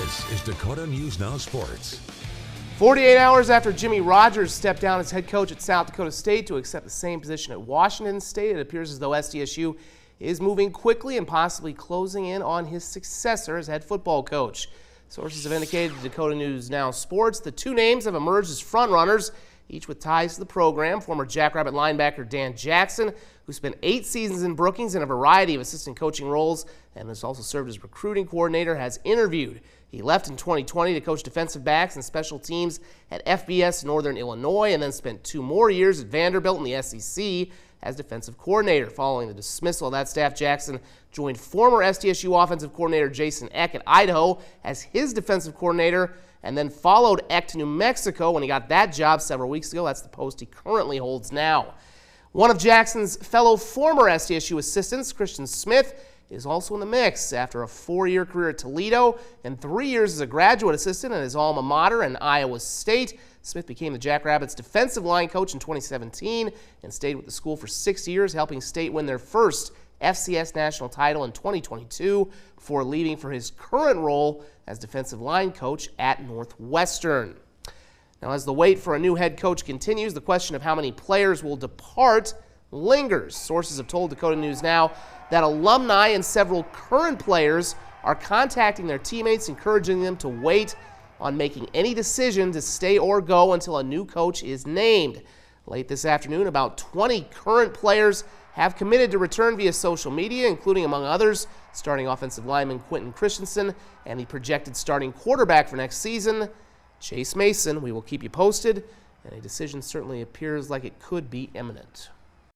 This is Dakota News Now Sports. 48 hours after Jimmy Rogers stepped down as head coach at South Dakota State to accept the same position at Washington State, it appears as though SDSU is moving quickly and possibly closing in on his successor as head football coach. Sources have indicated to Dakota News Now Sports the two names have emerged as frontrunners, each with ties to the program. Former Jackrabbit linebacker Dan Jackson, who spent 8 seasons in Brookings in a variety of assistant coaching roles and has also served as recruiting coordinator, has interviewed. He left in 2020 to coach defensive backs and special teams at FBS Northern Illinois and then spent 2 more years at Vanderbilt in the SEC as defensive coordinator. Following the dismissal of that staff, Jackson joined former SDSU offensive coordinator Jason Eck at Idaho as his defensive coordinator and then followed Eck to New Mexico when he got that job several weeks ago. That's the post he currently holds now. One of Jackson's fellow former SDSU assistants, Christian Smith, is also in the mix. After a 4-year career at Toledo and 3 years as a graduate assistant at his alma mater in Iowa State, Smith became the Jackrabbits' defensive line coach in 2017 and stayed with the school for 6 years, helping State win their first FCS national title in 2022 before leaving for his current role as defensive line coach at Northwestern. Now, as the wait for a new head coach continues, the question of how many players will depart lingers. Sources have told Dakota News Now that alumni and several current players are contacting their teammates, encouraging them to wait on making any decision to stay or go until a new coach is named. Late this afternoon, about 20 current players have committed to return via social media, including, among others, starting offensive lineman Quentin Christensen and the projected starting quarterback for next season, Chase Mason. We will keep you posted, and a decision certainly appears like it could be imminent.